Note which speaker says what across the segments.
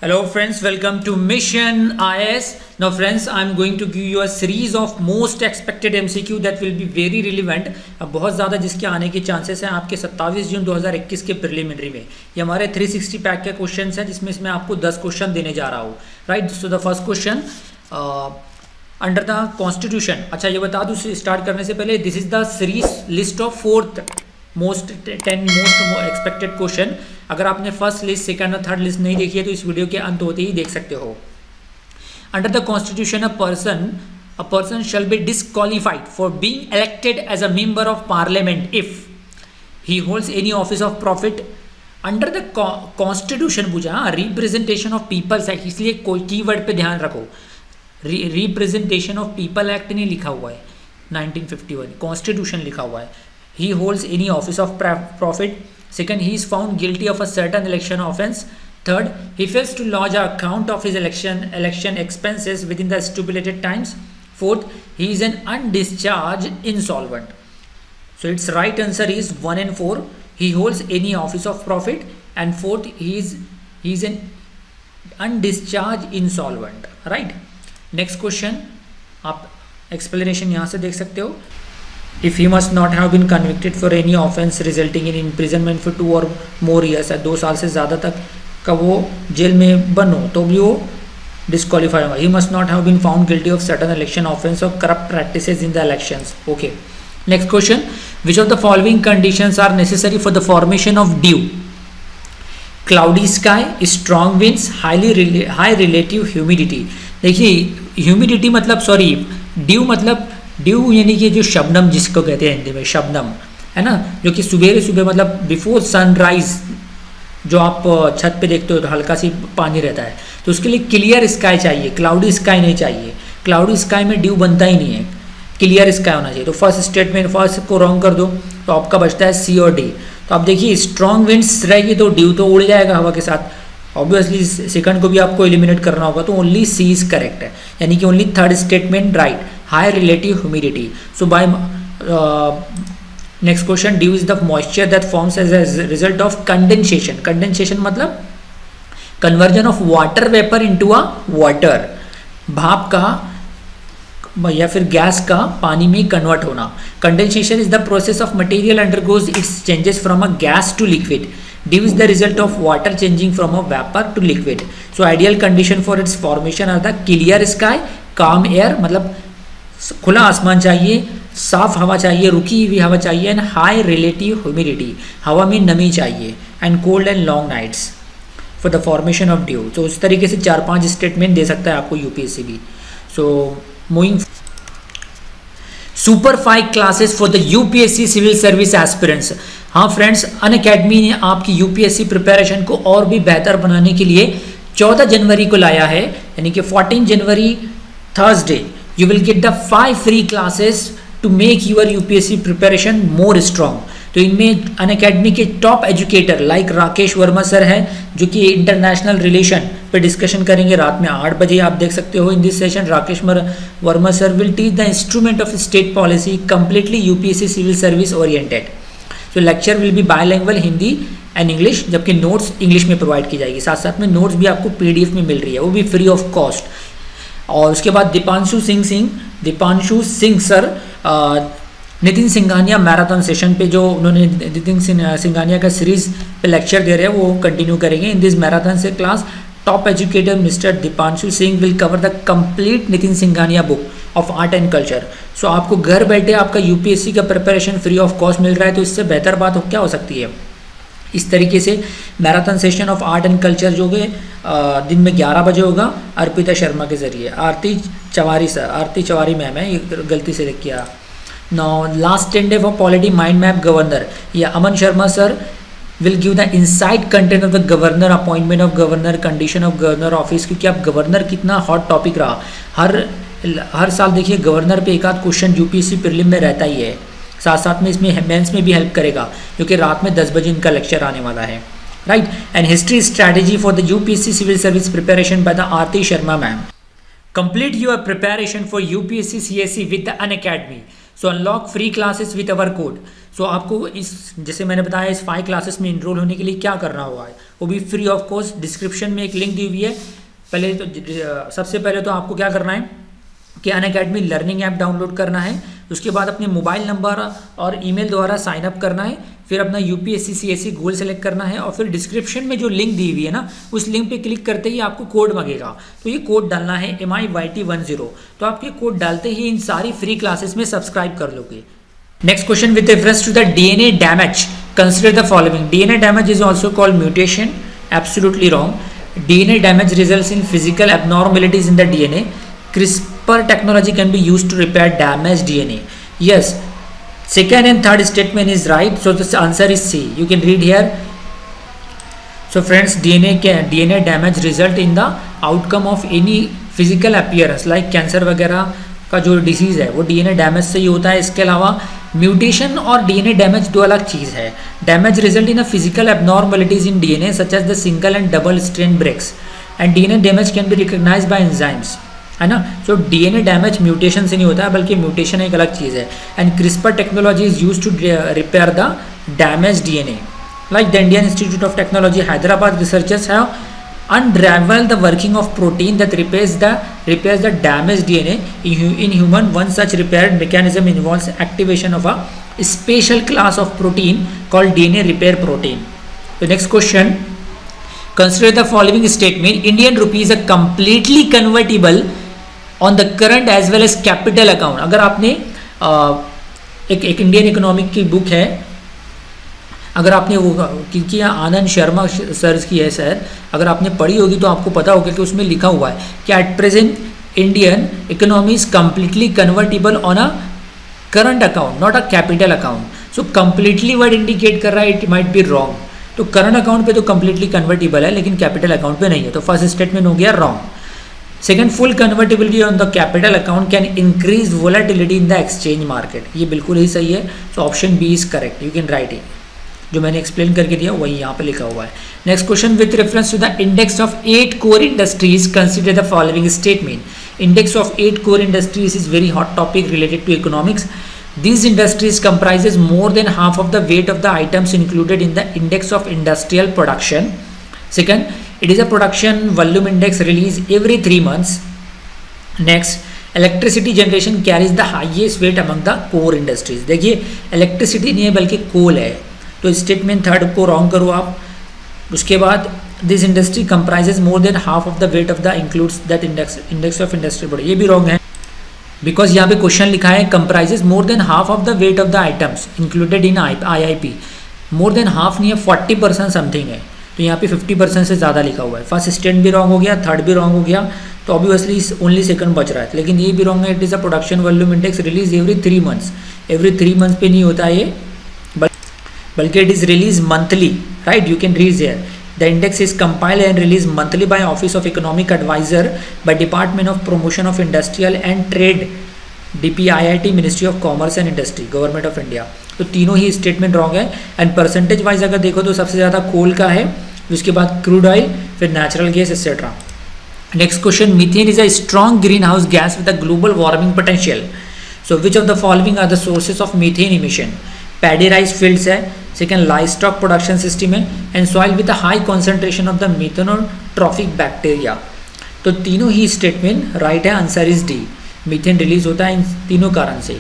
Speaker 1: Hello friends, welcome to Mission IS. Now friends, I am going to give you a series of most expected MCQ that will be very relevant. अब बहुत ज़्यादा जिसके आने के chances हैं आपके 27 जून 2021 के प्रिलिमिनरी में। ये हमारे 360 पैक के क्वेश्चन हैं जिसमें इसमें आपको 10 क्वेश्चन देने जा रहा हूँ, right. So the first question under the constitution. अच्छा ये बता दूँ स्टार्ट करने से पहले, this is the series list of 10 most expected question. अगर आपने फर्स्ट लिस्ट, सेकंड और थर्ड लिस्ट नहीं देखी है तो इस वीडियो के अंत होते ही देख सकते हो। Under the constitution a person shall be disqualified for being elected as a member of parliament if he holds any office of profit. Under the constitution पूछा, रिप्रेजेंटेशन ऑफ पीपल्स एक्ट, इसलिए कोई keyword पे ध्यान रखो। Representation of people act नहीं लिखा हुआ है, 1951 कॉन्स्टिट्यूशन लिखा हुआ है। He holds any office of profit. Second, he is found guilty of a certain election offence. Third, he fails to lodge an account of his election expenses within the stipulated times. Fourth, he is an undischarged insolvent. So its right answer is 1 and 4. He holds any office of profit, and fourth, he is an undischarged insolvent. Right. Next question. आप explanation यहाँ से देख सकते हो। If he must not have been convicted for any offence resulting in imprisonment for 2 or more years, 2 साल से ज़्यादा तक का वो जेल में बनो तो भी वो डिस्क्वालीफाई होगा। He must not have been found guilty of certain election offence or corrupt practices in the elections. Okay. Next question. Which of the following conditions are necessary for the formation of dew? Cloudy sky, strong winds, high relative humidity. देखिए humidity मतलब due मतलब due यानी कि जो शबनम जिसको कहते हैं हिंदी में शबनम है ना, जो कि सुबह मतलब बिफोर सनराइज जो आप छत पे देखते हो तो हल्का सी पानी रहता है, तो उसके लिए क्लियर स्काई चाहिए, क्लाउडी स्काई नहीं चाहिए। क्लाउडी स्काई में ड्यू बनता ही नहीं है, क्लियर स्काई होना चाहिए। तो फर्स्ट स्टेटमेंट फर्स्ट को रॉन्ग कर दो तो आपका बचता है सी और डी। तो आप देखिए स्ट्रॉन्ग विंड्स रहेगी तो ड्यू तो उड़ जाएगा हवा के साथ, ऑब्वियसली सेकंड को भी आपको एलिमिनेट करना होगा, तो ओनली सी इज करेक्ट है, यानी कि only third statement right. High relative humidity, so by next question, dew is the moisture that forms as a result of condensation. Condensation मतलब conversion of water vapour into a water, भाप का या फिर gas का पानी में convert होना। Condensation is the process of material undergoes its changes from a gas to liquid. Dew is the result of water changing from a vapor to liquid. So ideal condition for its formation are the clear sky, calm air मतलब खुला आसमान चाहिए, साफ हवा चाहिए, रुकी हुई हवा चाहिए, एंड हाई रिलेटिव ह्यूमिडिटी, हवा में नमी चाहिए, and cold and long nights for the formation of dew. तो उस तरीके से 4-5 स्टेटमेंट दे सकता है आपको यूपीएससी भी। So moving super 5 classes for the UPSC civil service aspirants. हाँ फ्रेंड्स, अनअकैडमी ने आपकी यूपीएससी प्रिपरेशन को और भी बेहतर बनाने के लिए 14 जनवरी को लाया है, यानी कि 14 January Thursday you will get the 5 free classes to make your UPSC preparation more strong. तो इनमें अनअकैडमी के top educator like Rakesh Verma sir हैं, जो कि इंटरनेशनल रिलेशन पे डिस्कशन करेंगे रात में 8 बजे। आप देख सकते हो in this session Rakesh Verma sir will teach the instrument of state policy completely UPSC civil service oriented. So lecture will be bilingual Hindi and English, जबकि नोट्स इंग्लिश में प्रोवाइड की जाएगी। साथ साथ में नोट्स भी आपको पीडीएफ में मिल रही है, वो भी फ्री ऑफ कॉस्ट। और उसके बाद Deepanshu Singh sir Nitin Singhania marathon session पे जो उन्होंने नितिन सिंघानिया का सीरीज पे लेक्चर दे रहे हैं वो कंटिन्यू करेंगे। इन दिस मैराथन से class top educator mister Deepanshu Singh will cover the complete Nitin Singhania book of art and culture. So आपको घर बैठे आपका यूपीएससी का प्रिपरेशन फ्री ऑफ कॉस्ट मिल रहा है, तो इससे बेहतर बात क्या हो सकती है। इस तरीके से marathon session of art and culture जो है दिन में 11 बजे होगा अर्पिता शर्मा के जरिए। आरती चवारी मैम है, ये गलती से लिख किया। Now last 10 day for polity mind map governor, ये Aman Sharma sir will give the inside content of the governor, appointment of governor, condition of governor office, क्योंकि अब गवर्नर कितना हॉट टॉपिक रहा। हर साल देखिए गवर्नर पे एक आध क्वेश्चन यूपीएससी प्रीलिम में रहता ही है, साथ साथ में इसमें मेंस में भी हेल्प करेगा, क्योंकि रात में 10 बजे इनका लेक्चर आने वाला है, right. And history strategy for the UPSC civil service preparation by the Aarti Sharma ma'am. Complete your preparation for UPSC CSE with the Unacademy. So unlock free classes with our code. So आपको इस जैसे मैंने बताया इस 5 classes में enrol होने के लिए क्या करना हुआ है, वो भी फ्री ऑफ कॉस्ट। डिस्क्रिप्शन में एक लिंक दी हुई है। पहले तो सबसे पहले तो आपको क्या करना है कि अनअकैडमी लर्निंग ऐप डाउनलोड करना है। उसके बाद अपने मोबाइल नंबर और ईमेल द्वारा साइन अप करना है। फिर अपना यूपीएससी सीएससी गोल सेलेक्ट करना है और फिर डिस्क्रिप्शन में जो लिंक दी हुई है ना, उस लिंक पे क्लिक करते ही आपको कोड मांगेगा। तो ये कोड डालना है MIYT10। तो आप ये कोड डालते ही इन सारी फ्री क्लासेस में सब्सक्राइब कर लोगे। Next question with reference to the DNA damage, consider the following. DNA damage is also called mutation, absolutely wrong. DNA damage results in physical abnormalities in the DNA. CRISPR technology can be used to repair damaged DNA. Yes, second and third statement is right. So the answer is C. You can read here. So friends, DNA damage result in the outcome of any physical appearance like cancer वगैरह का जो disease है वो DNA damage से ही होता है। इसके अलावा म्यूटेशन और DNA डैमेज दो अलग चीज़ है। Damage result in a physical abnormalities in DNA such as the single and double strand breaks and DNA damage can be recognize by enzymes, है ना। सो DNA डैमेज म्यूटेशन से नहीं होता है, बल्कि म्यूटेशन एक अलग चीज़ है। And CRISPR technology is use to repair the damage DNA। Like the Indian institute of technology Hyderabad researchers have unravel the working of protein that repairs the damaged DNA in human. One such repair mechanism involves activation of a special class of protein called DNA repair protein. The next question, consider the following statement. Indian rupee is a completely convertible on the current as well as capital account. अगर आपने एक Indian economic की book है, अगर आपने वो क्योंकि Anand Sharma sir की है सर, अगर आपने पढ़ी होगी तो आपको पता होगा कि उसमें लिखा हुआ है कि at present Indian economy is completely convertible on a current account not a capital account. So completely word indicate कर रहा है, इट माइट बी रॉन्ग। तो करंट अकाउंट पे तो कम्प्लीटली कन्वर्टिबल है लेकिन कैपिटल अकाउंट पे नहीं है, तो फर्स्ट स्टेटमेंट हो गया wrong. Second, full convertibility on the capital account can increase volatility in the exchange market, ये बिल्कुल ही सही है। So option B is correct, you can write it. जो मैंने एक्सप्लेन करके दिया वही यहाँ पे लिखा हुआ है। Next question, with reference to the index of 8 core industries consider the following statement. Index of 8 core industries is very hot topic related to economics. These industries comprises more than half of the weight of the items included in the index of industrial production. Second, it is a production volume index released every 3 months. Next, electricity generation carries the highest wait among the core industries. देखिए electricity नहीं है बल्कि कोल है, तो statement third को wrong करो आप। उसके बाद this industry comprises more than half of the weight of the includes that index of industry body, ये भी रॉन्ग है बिकॉज यहाँ पे क्वेश्चन लिखा है comprises more than half of the weight of the items included in IIP। More than half नहीं है, 40% something है, तो यहाँ पे 50% से ज़्यादा लिखा हुआ है। फर्स्ट स्टेटमेंट भी रॉन्ग हो गया, थर्ड भी रॉन्ग हो गया, तो ऑब्वियसली ओनली सेकंड बच रहा है। लेकिन ये भी रॉन्ग है, it is a production volume index release every 3 months. Every 3 month पे नहीं होता है ये, बल्कि it is release monthly, right. You can read here the index is compiled and release monthly by office of economic adviser by department of promotion of industrial and trade DPIIT ministry of commerce and industry government of India. तो तीनों ही statement wrong है। And percentage wise अगर देखो तो सबसे ज़्यादा कोल का है, उसके बाद क्रूड ऑयल, फिर natural gas etcetera. Next question, methane is a strong green house gas with a global warming potential. So which of the following are the sources of methane emission. Paddy rice fields है, second live stock production system है, and soil with a high concentration of the methanotrophic bacteria. तो तीनों ही statement right है, answer is D. Methane release होता है इन तीनों कारण से।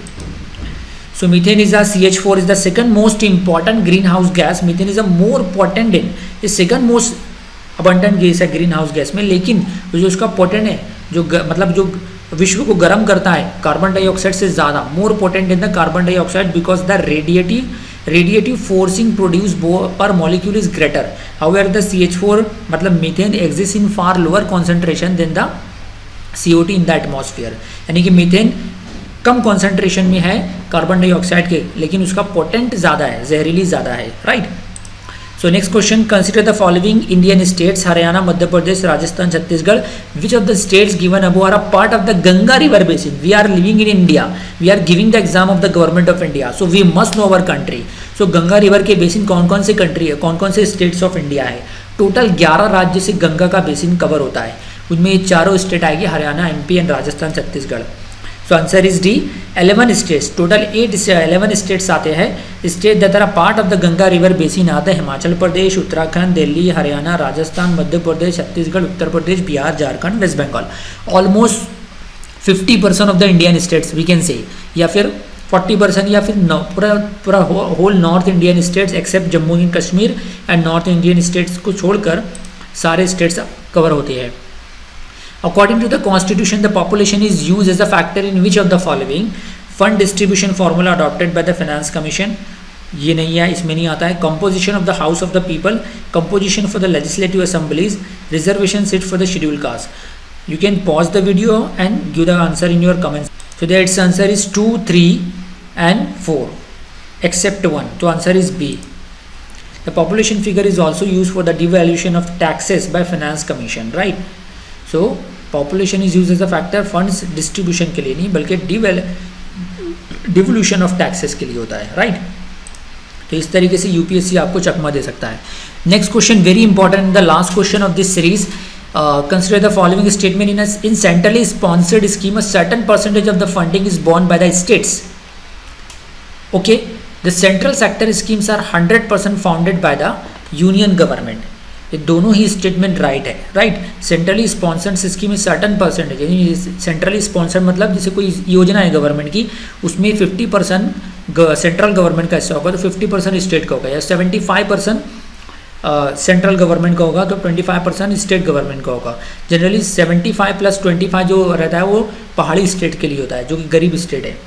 Speaker 1: So methane is CH4 is the second most important green house gas. Methane is a more potent in, ये सेकंड मोस्ट अबंडेंट गैस है ग्रीन हाउस गैस में, लेकिन जो उसका पोटेंट है, जो मतलब जो विश्व को गर्म करता है कार्बन डाइऑक्साइड से ज़्यादा, more potent in the carbon dioxide because the radiative forcing produce per molecule is greater. However the CH4 मतलब methane exist in far lower concentration than the CO2 in the atmosphere. यानी कि methane कम concentration में है carbon dioxide के, लेकिन उसका potent ज़्यादा है, जहरीली ज़्यादा है, right. So next question, consider the following Indian states Haryana, Madhya Pradesh, Rajasthan, Chhattisgarh. Which of the states given above are a part of the Ganga river basin. We are living in India, we are giving the exam of the government of India, so we must know our country. So Ganga river के basin कौन कौन से country है, कौन कौन से states of India है। Total 11 राज्य से गंगा का बेसिन कवर होता है, उनमें ये चारों स्टेट आएगी, Haryana, MP and Rajasthan, Chhattisgarh. So answer is D 11 states, total 11 states आते हैं। State that are part of the Ganga river basin आते हैं Himachal Pradesh, Uttarakhand, Delhi, Haryana, Rajasthan, Madhya Pradesh, Chhattisgarh, Uttar Pradesh, Bihar, Jharkhand, west Bengal. Almost 50% of the Indian states we can say, या फिर 40% या फिर पूरा whole north Indian states except Jammu and Kashmir and north Indian states को छोड़कर सारे स्टेट्स कवर होते हैं। According to the constitution the population is use as a factor in which of the following, fund distribution formula adopted by the finance commission, ये नहीं है, इसमें नहीं आता है। Composition of the house of the people, composition for the legislative assemblies, reservation seat for the schedule caste. You can pause the video and give the answer in your comments. So the its answer is 2, 3 and 4 except 1. So answer is B. The population figure is also used for the devaluation of taxes by finance commission, right? So population is used as a factor, funds distribution के लिए नहीं बल्कि devolution of taxes के लिए होता है, right? तो इस तरीके से UPSC आपको चकमा दे सकता है। Next question very important, the last question of this series. Consider the following statement: in centrally sponsored scheme a certain percentage of the funding is borne by the states. Okay, the central sector schemes are 100% funded by the union government. ये दोनों ही statement right है, right. Centrally sponsored scheme is certain percentage, यानी centrally sponsored मतलब जैसे कोई योजना है government की, उसमें 50% सेंट्रल गवर्नमेंट का हिस्सा होगा तो 50% स्टेट का होगा, या 75% सेंट्रल गवर्नमेंट का होगा तो 25% स्टेट गवर्नमेंट का होगा। जनरली 75 + 25 जो रहता है वो पहाड़ी स्टेट के लिए होता है, जो कि गरीब स्टेट है।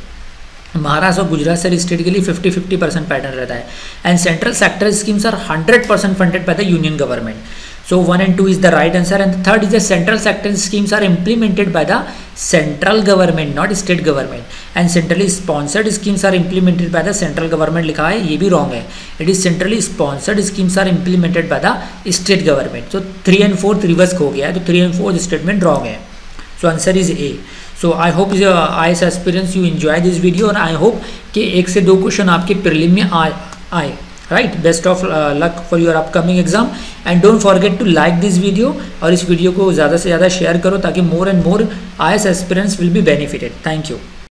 Speaker 1: महाराष्ट्र और गुजरात सर स्टेट के लिए 50-50% पैटर्न रहता है। And central sector schemes are 100% funded by the union government. So 1 and 2 is the right answer, and the third is the central sector schemes are implemented by the central government, not state government, and centrally sponsored schemes are implemented by the central government लिखा है, ये भी wrong है। It is centrally sponsored schemes are implemented by the state government. So 3 and 4 reverse हो गया है, तो 3 and 4 statement wrong है। So answer is A. So I hope IAS aspirants you enjoy this video, और I hope कि 1 से 2 question आपके prelim में आए। Right, best of luck for your upcoming exam, and don't forget to like this video, और इस video को ज़्यादा से ज़्यादा शेयर करो ताकि more and more IAS aspirants will be benefited. Thank you.